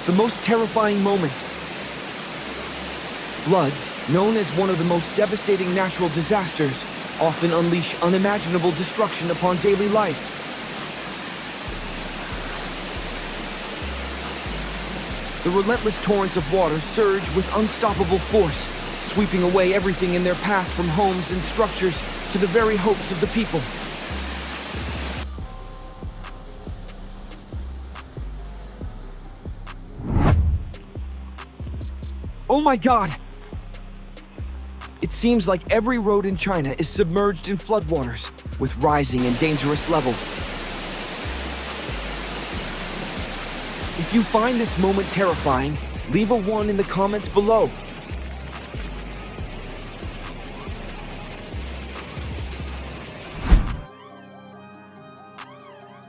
the most terrifying moment. Floods, known as one of the most devastating natural disasters, often unleash unimaginable destruction upon daily life. The relentless torrents of water surge with unstoppable force, sweeping away everything in their path from homes and structures to the very hopes of the people. Oh my God! It seems like every road in China is submerged in floodwaters, with rising and dangerous levels. If you find this moment terrifying, leave a 1 in the comments below.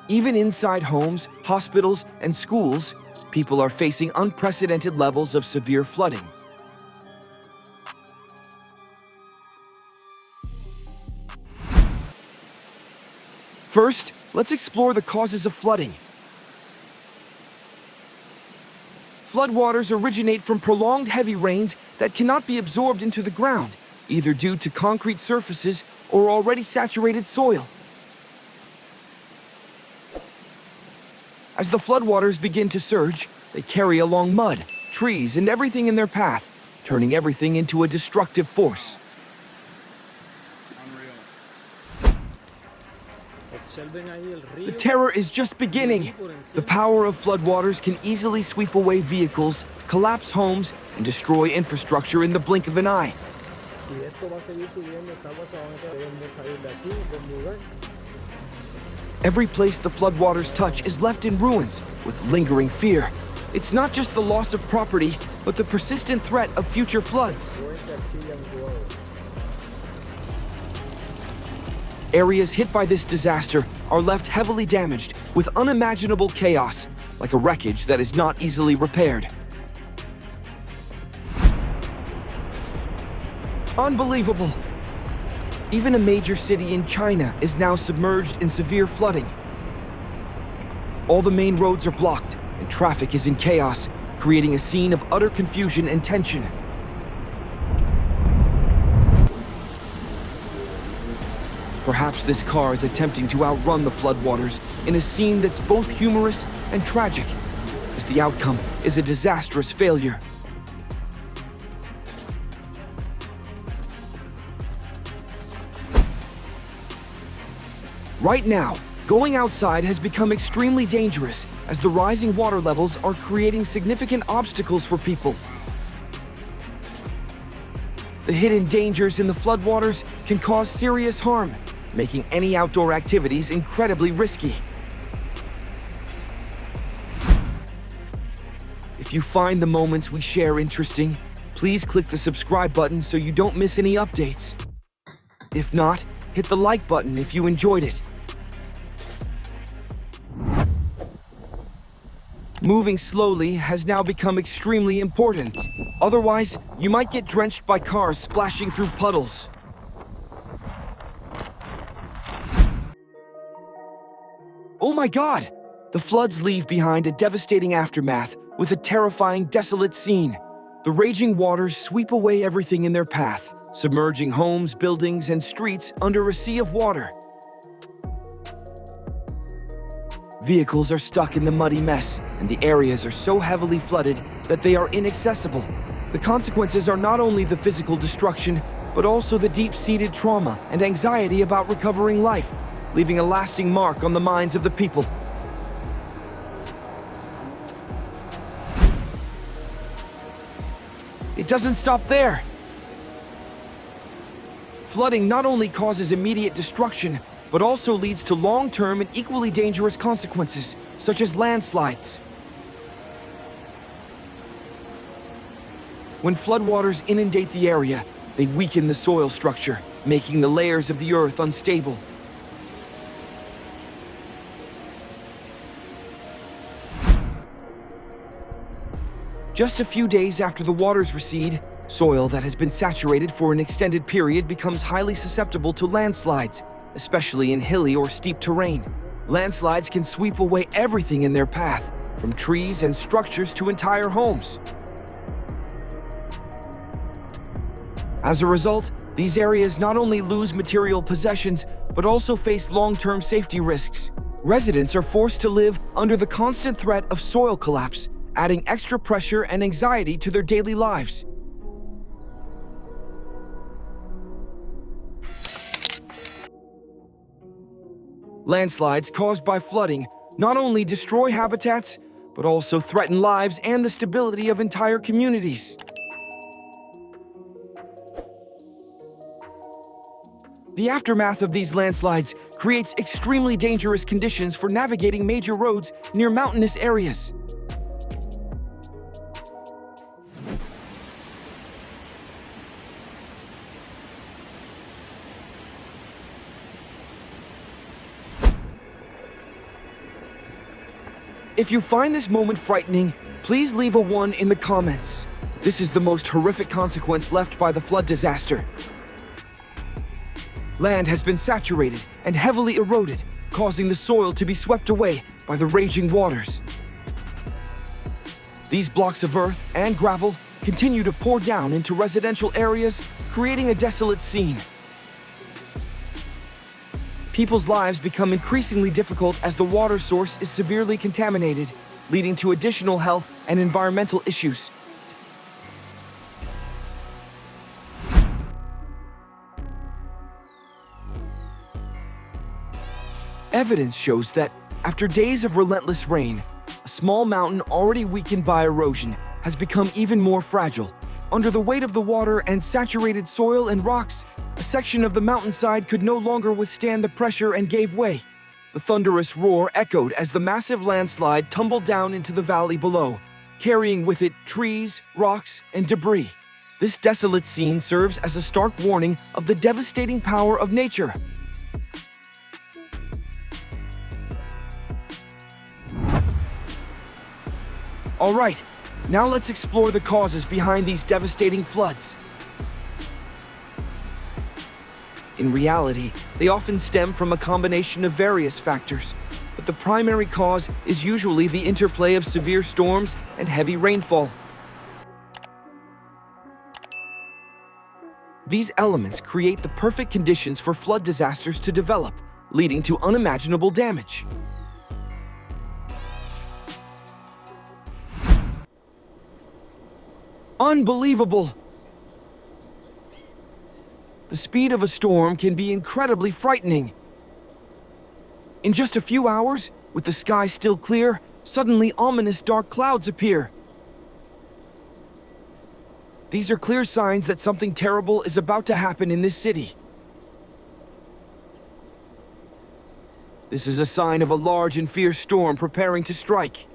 Even inside homes, hospitals, and schools, people are facing unprecedented levels of severe flooding. First, let's explore the causes of flooding. Floodwaters originate from prolonged heavy rains that cannot be absorbed into the ground, either due to concrete surfaces or already saturated soil. As the floodwaters begin to surge, they carry along mud, trees, and everything in their path, turning everything into a destructive force. The terror is just beginning. The power of floodwaters can easily sweep away vehicles, collapse homes, and destroy infrastructure in the blink of an eye. Every place the floodwaters touch is left in ruins, with lingering fear. It's not just the loss of property, but the persistent threat of future floods. Areas hit by this disaster are left heavily damaged, with unimaginable chaos, like a wreckage that is not easily repaired. Unbelievable! Even a major city in China is now submerged in severe flooding. All the main roads are blocked, and traffic is in chaos, creating a scene of utter confusion and tension. Perhaps this car is attempting to outrun the floodwaters in a scene that's both humorous and tragic, as the outcome is a disastrous failure. Right now, going outside has become extremely dangerous as the rising water levels are creating significant obstacles for people. The hidden dangers in the floodwaters can cause serious harm, making any outdoor activities incredibly risky. If you find the moments we share interesting, please click the subscribe button so you don't miss any updates. If not, hit the like button if you enjoyed it. Moving slowly has now become extremely important. Otherwise, you might get drenched by cars splashing through puddles. Oh my God! The floods leave behind a devastating aftermath with a terrifying, desolate scene. The raging waters sweep away everything in their path, submerging homes, buildings, and streets under a sea of water. Vehicles are stuck in the muddy mess, and the areas are so heavily flooded that they are inaccessible. The consequences are not only the physical destruction, but also the deep-seated trauma and anxiety about recovering life, leaving a lasting mark on the minds of the people. It doesn't stop there. Flooding not only causes immediate destruction, but also leads to long-term and equally dangerous consequences, such as landslides. When floodwaters inundate the area, they weaken the soil structure, making the layers of the earth unstable. Just a few days after the waters recede, soil that has been saturated for an extended period becomes highly susceptible to landslides, especially in hilly or steep terrain. Landslides can sweep away everything in their path, from trees and structures to entire homes. As a result, these areas not only lose material possessions, but also face long-term safety risks. Residents are forced to live under the constant threat of soil collapse, adding extra pressure and anxiety to their daily lives. Landslides caused by flooding not only destroy habitats, but also threaten lives and the stability of entire communities. The aftermath of these landslides creates extremely dangerous conditions for navigating major roads near mountainous areas. If you find this moment frightening, please leave a 1 in the comments. This is the most horrific consequence left by the flood disaster. Land has been saturated and heavily eroded, causing the soil to be swept away by the raging waters. These blocks of earth and gravel continue to pour down into residential areas, creating a desolate scene. People's lives become increasingly difficult as the water source is severely contaminated, leading to additional health and environmental issues. Evidence shows that, after days of relentless rain, a small mountain already weakened by erosion has become even more fragile. Under the weight of the water and saturated soil and rocks, a section of the mountainside could no longer withstand the pressure and gave way. The thunderous roar echoed as the massive landslide tumbled down into the valley below, carrying with it trees, rocks, and debris. This desolate scene serves as a stark warning of the devastating power of nature. All right, now let's explore the causes behind these devastating floods. In reality, they often stem from a combination of various factors, but the primary cause is usually the interplay of severe storms and heavy rainfall. These elements create the perfect conditions for flood disasters to develop, leading to unimaginable damage. Unbelievable! The speed of a storm can be incredibly frightening. In just a few hours, with the sky still clear, suddenly ominous dark clouds appear. These are clear signs that something terrible is about to happen in this city. This is a sign of a large and fierce storm preparing to strike.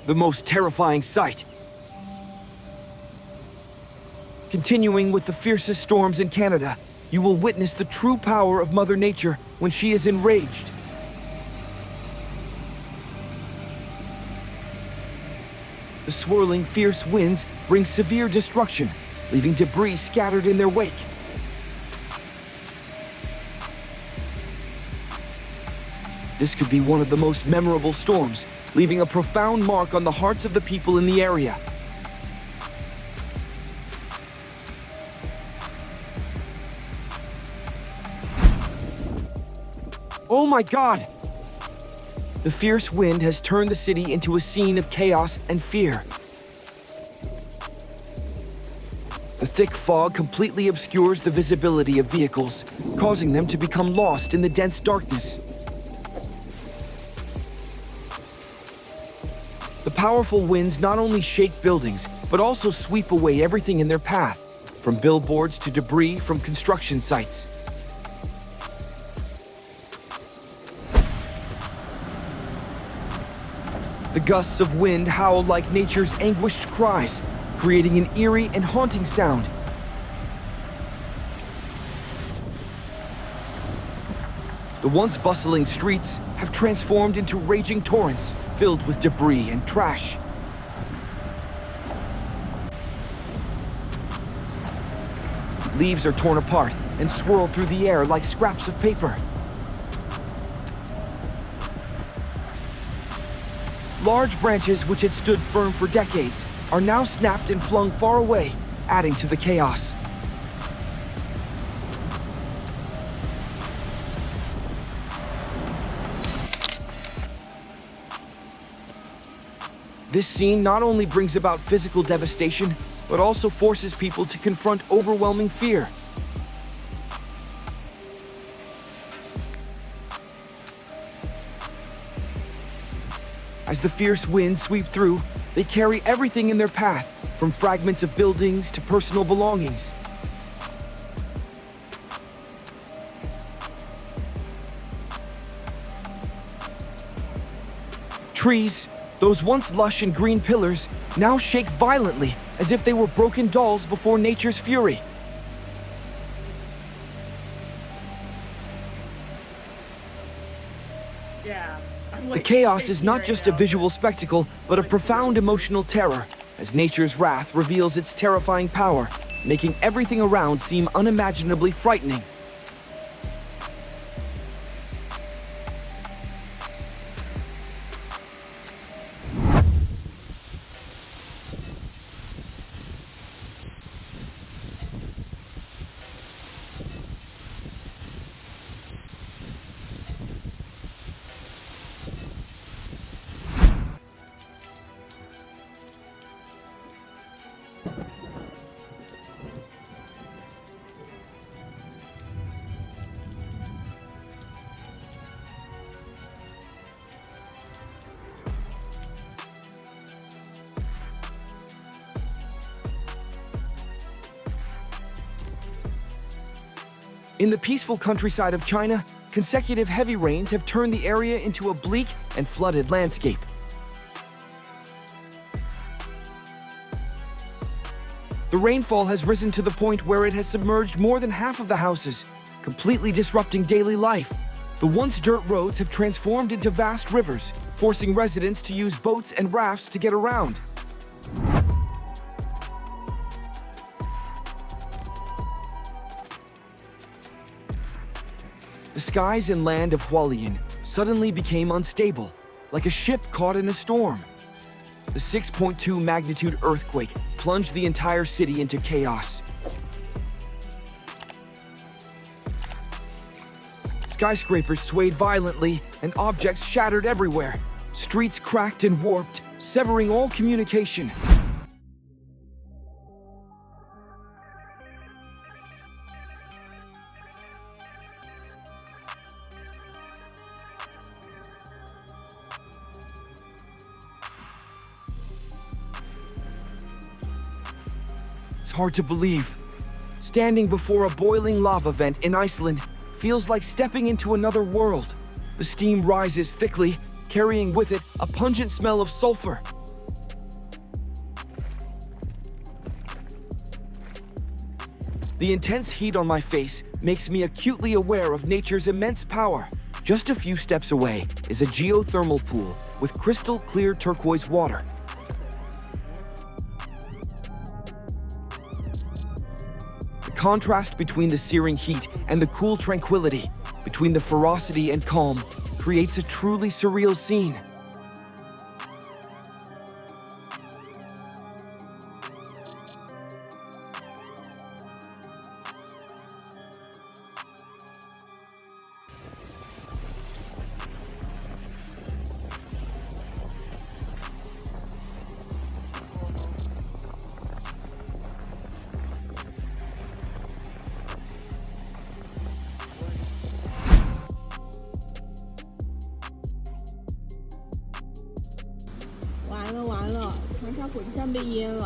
The most terrifying sight. Continuing with the fiercest storms in Canada, you will witness the true power of Mother Nature when she is enraged. The swirling, fierce winds bring severe destruction, leaving debris scattered in their wake. This could be one of the most memorable storms, leaving a profound mark on the hearts of the people in the area. Oh my God! The fierce wind has turned the city into a scene of chaos and fear. The thick fog completely obscures the visibility of vehicles, causing them to become lost in the dense darkness. The powerful winds not only shake buildings, but also sweep away everything in their path, from billboards to debris from construction sites. The gusts of wind howl like nature's anguished cries, creating an eerie and haunting sound. The once bustling streets have transformed into raging torrents filled with debris and trash. Leaves are torn apart and swirl through the air like scraps of paper. Large branches which had stood firm for decades are now snapped and flung far away, adding to the chaos. This scene not only brings about physical devastation, but also forces people to confront overwhelming fear. As the fierce winds sweep through, they carry everything in their path, from fragments of buildings to personal belongings. Trees, those once lush and green pillars, now shake violently as if they were broken dolls before nature's fury. The chaos is not just a visual spectacle, but a profound emotional terror, as nature's wrath reveals its terrifying power, making everything around seem unimaginably frightening. In the peaceful countryside of China, consecutive heavy rains have turned the area into a bleak and flooded landscape. The rainfall has risen to the point where it has submerged more than half of the houses, completely disrupting daily life. The once dirt roads have transformed into vast rivers, forcing residents to use boats and rafts to get around. The skies and land of Hualien suddenly became unstable, like a ship caught in a storm. The 6.2 magnitude earthquake plunged the entire city into chaos. Skyscrapers swayed violently and objects shattered everywhere. Streets cracked and warped, severing all communication. It's hard to believe. Standing before a boiling lava vent in Iceland feels like stepping into another world. The steam rises thickly, carrying with it a pungent smell of sulfur. The intense heat on my face makes me acutely aware of nature's immense power. Just a few steps away is a geothermal pool with crystal clear turquoise water. The contrast between the searing heat and the cool tranquility, between the ferocity and calm, creates a truly surreal scene.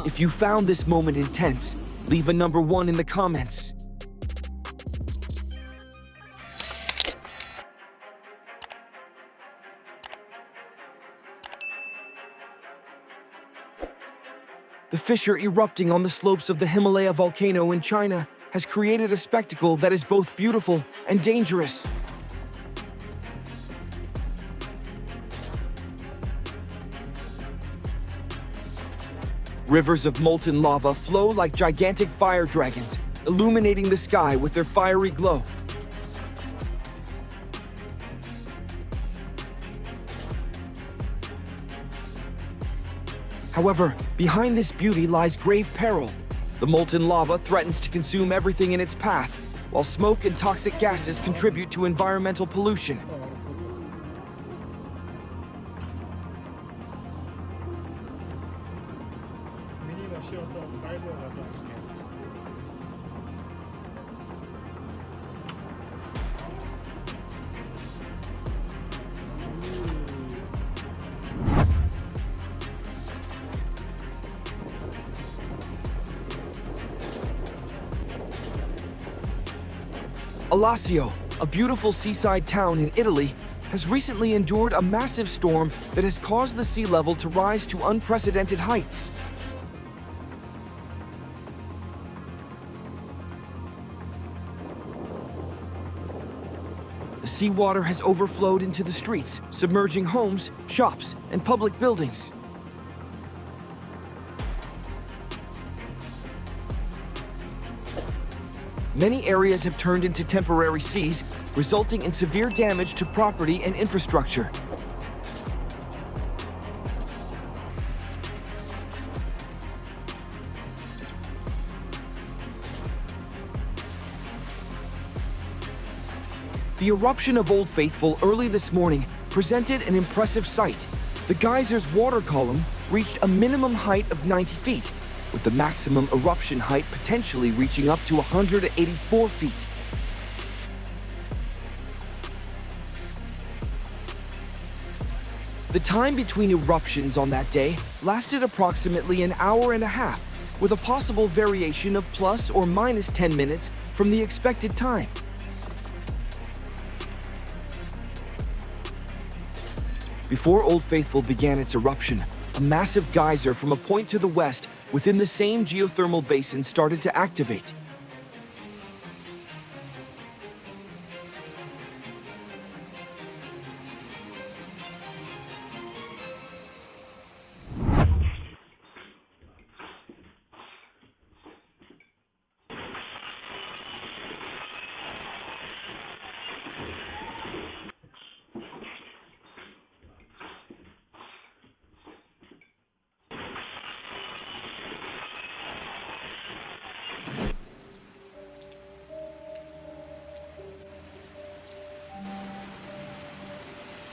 If you found this moment intense, leave a number 1 in the comments. The fissure erupting on the slopes of the Himalaya volcano in China has created a spectacle that is both beautiful and dangerous. Rivers of molten lava flow like gigantic fire dragons, illuminating the sky with their fiery glow. However, behind this beauty lies grave peril. The molten lava threatens to consume everything in its path, while smoke and toxic gases contribute to environmental pollution. Alassio, a beautiful seaside town in Italy, has recently endured a massive storm that has caused the sea level to rise to unprecedented heights. The seawater has overflowed into the streets, submerging homes, shops, and public buildings. Many areas have turned into temporary seas, resulting in severe damage to property and infrastructure. The eruption of Old Faithful early this morning presented an impressive sight. The geyser's water column reached a minimum height of 90 feet, with the maximum eruption height potentially reaching up to 184 feet. The time between eruptions on that day lasted approximately an hour and a half, with a possible variation of plus or minus 10 minutes from the expected time. Before Old Faithful began its eruption, a massive geyser from a point to the west within the same geothermal basin started to activate.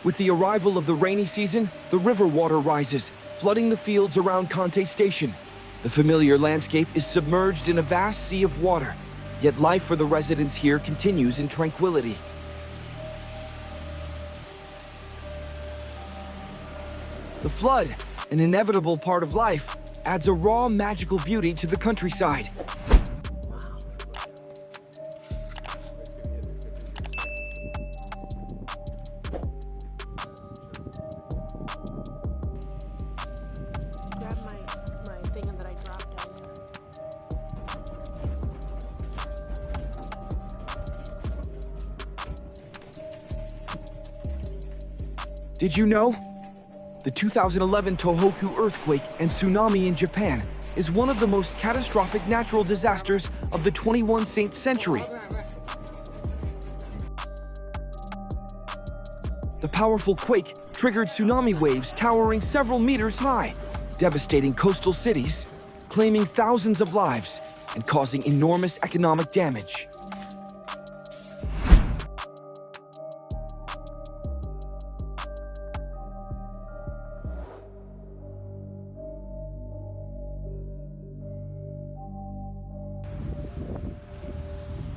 With the arrival of the rainy season, the river water rises, flooding the fields around Conte Station. The familiar landscape is submerged in a vast sea of water, yet life for the residents here continues in tranquility. The flood, an inevitable part of life, adds a raw, magical beauty to the countryside. Did you know? The 2011 Tohoku earthquake and tsunami in Japan is one of the most catastrophic natural disasters of the 21st century. The powerful quake triggered tsunami waves towering several meters high, devastating coastal cities, claiming thousands of lives, and causing enormous economic damage.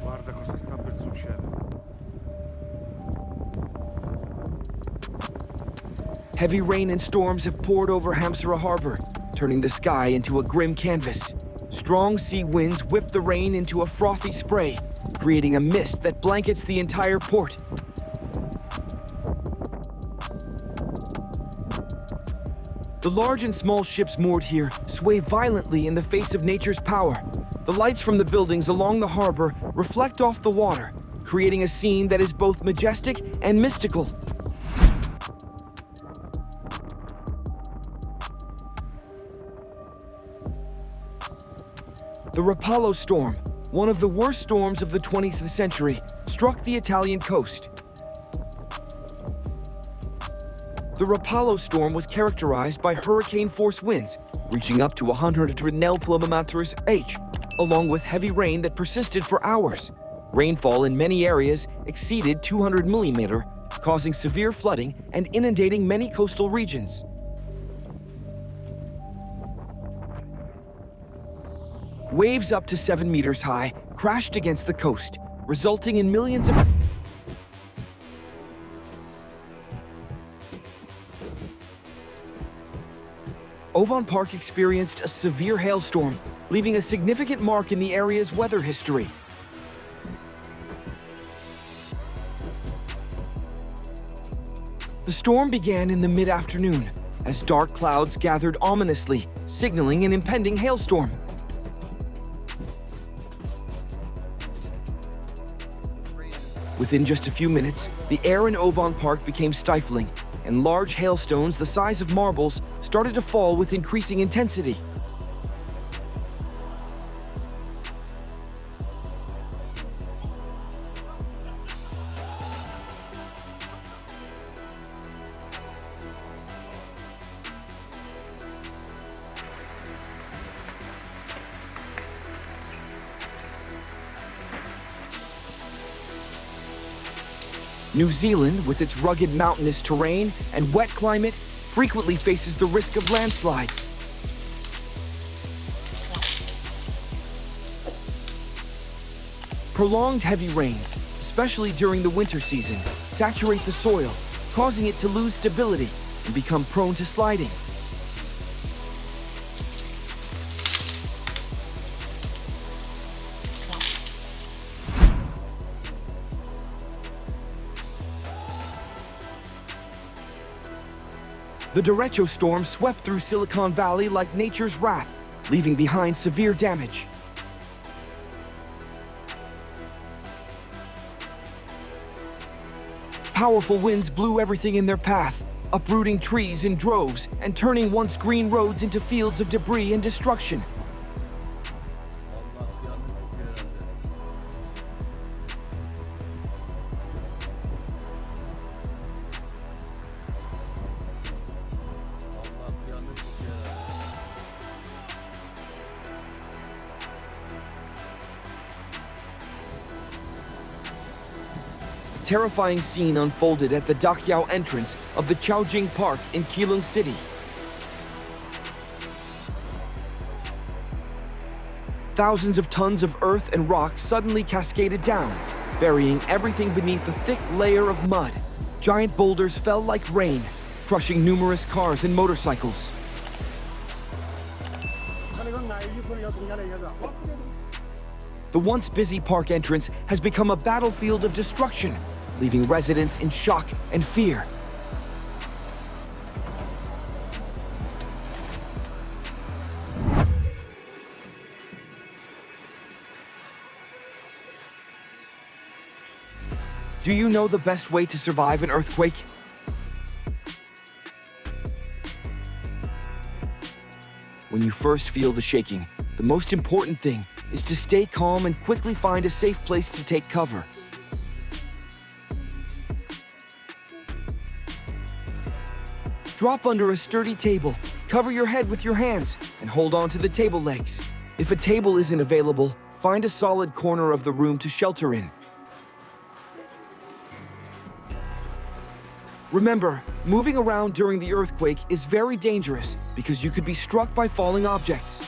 Guarda cosa sta per succedere. Heavy rain and storms have poured over Hamsura Harbor, turning the sky into a grim canvas. Strong sea winds whip the rain into a frothy spray, creating a mist that blankets the entire port. The large and small ships moored here sway violently in the face of nature's power. The lights from the buildings along the harbor reflect off the water, creating a scene that is both majestic and mystical. The Rapallo storm, one of the worst storms of the 20th century, struck the Italian coast. The Rapallo storm was characterized by hurricane-force winds, reaching up to 110 km/h, along with heavy rain that persisted for hours. Rainfall in many areas exceeded 200 mm, causing severe flooding and inundating many coastal regions. Waves up to 7 meters high crashed against the coast, resulting in millions of... Ovan Park experienced a severe hailstorm, leaving a significant mark in the area's weather history. The storm began in the mid-afternoon, as dark clouds gathered ominously, signaling an impending hailstorm. Within just a few minutes, the air in Ovan Park became stifling, and large hailstones the size of marbles started to fall with increasing intensity. New Zealand, with its rugged mountainous terrain and wet climate, frequently faces the risk of landslides. Prolonged heavy rains, especially during the winter season, saturate the soil, causing it to lose stability and become prone to sliding. The derecho storm swept through Silicon Valley like nature's wrath, leaving behind severe damage. Powerful winds blew everything in their path, uprooting trees in droves and turning once green roads into fields of debris and destruction. Terrifying scene unfolded at the Dakyao entrance of the Chaojing Park in Keelung City. Thousands of tons of earth and rock suddenly cascaded down, burying everything beneath a thick layer of mud. Giant boulders fell like rain, crushing numerous cars and motorcycles. The once busy park entrance has become a battlefield of destruction, leaving residents in shock and fear. Do you know the best way to survive an earthquake? When you first feel the shaking, the most important thing is to stay calm and quickly find a safe place to take cover. Drop under a sturdy table, cover your head with your hands, and hold on to the table legs. If a table isn't available, find a solid corner of the room to shelter in. Remember, moving around during the earthquake is very dangerous because you could be struck by falling objects.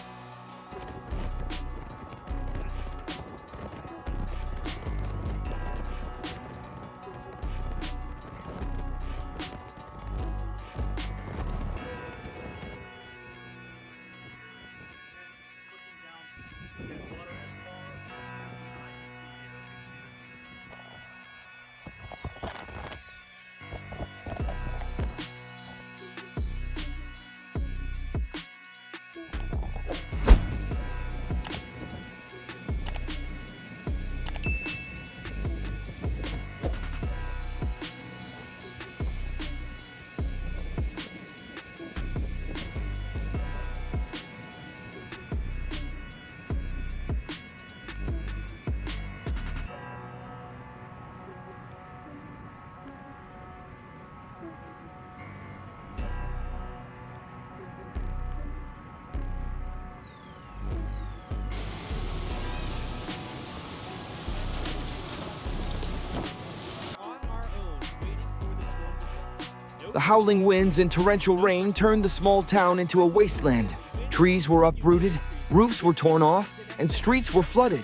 The howling winds and torrential rain turned the small town into a wasteland. Trees were uprooted, roofs were torn off, and streets were flooded.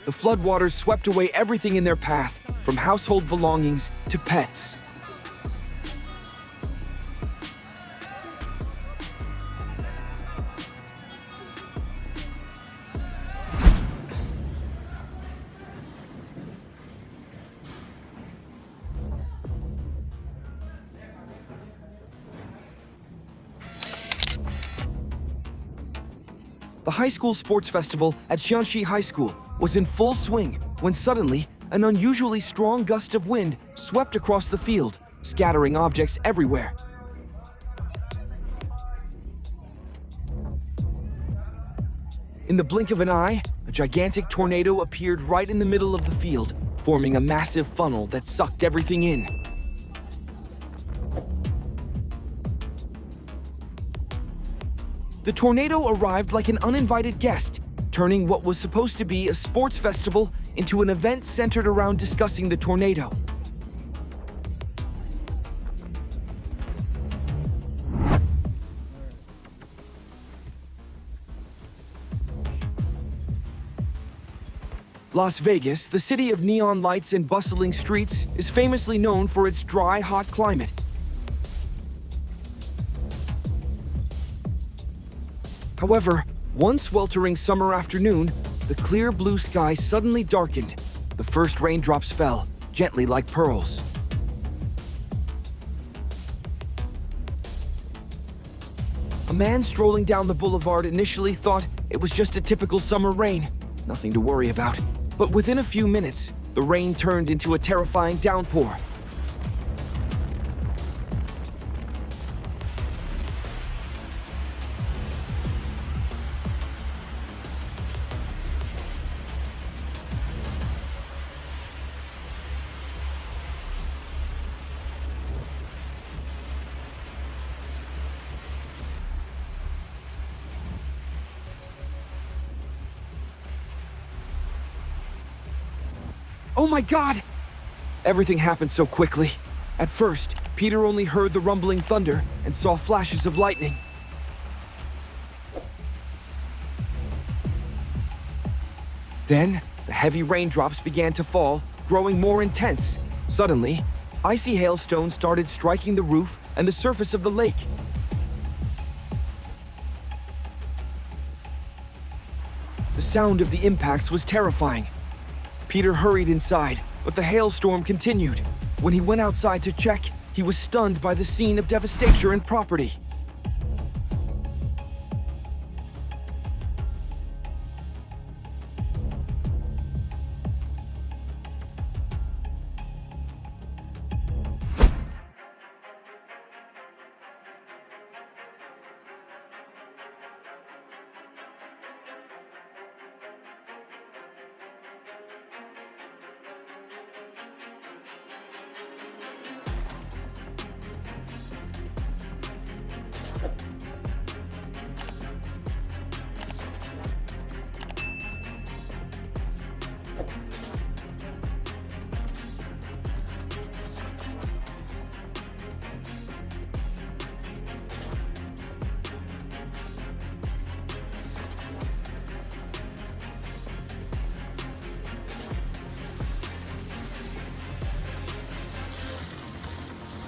The floodwaters swept away everything in their path, from household belongings to pets. The high school sports festival at Xianxi High School was in full swing when suddenly an unusually strong gust of wind swept across the field, scattering objects everywhere. In the blink of an eye, a gigantic tornado appeared right in the middle of the field, forming a massive funnel that sucked everything in. The tornado arrived like an uninvited guest, turning what was supposed to be a sports festival into an event centered around discussing the tornado. Las Vegas, the city of neon lights and bustling streets, is famously known for its dry, hot climate. However, one sweltering summer afternoon, the clear blue sky suddenly darkened. The first raindrops fell, gently like pearls. A man strolling down the boulevard initially thought it was just a typical summer rain, nothing to worry about. But within a few minutes, the rain turned into a terrifying downpour. Oh my God! Everything happened so quickly. At first, Peter only heard the rumbling thunder and saw flashes of lightning. Then, the heavy raindrops began to fall, growing more intense. Suddenly, icy hailstones started striking the roof and the surface of the lake. The sound of the impacts was terrifying. Peter hurried inside, but the hailstorm continued. When he went outside to check, he was stunned by the scene of devastation and property.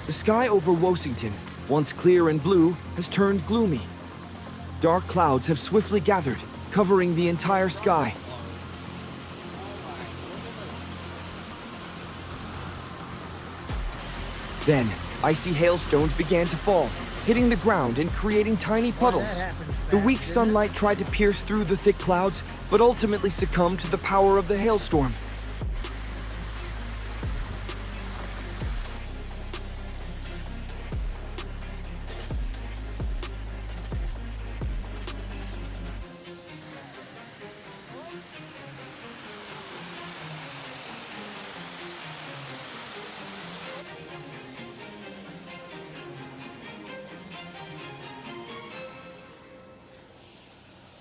The sky over Washington, once clear and blue, has turned gloomy. Dark clouds have swiftly gathered, covering the entire sky. Then, icy hailstones began to fall, hitting the ground and creating tiny puddles. The weak sunlight tried to pierce through the thick clouds, but ultimately succumbed to the power of the hailstorm.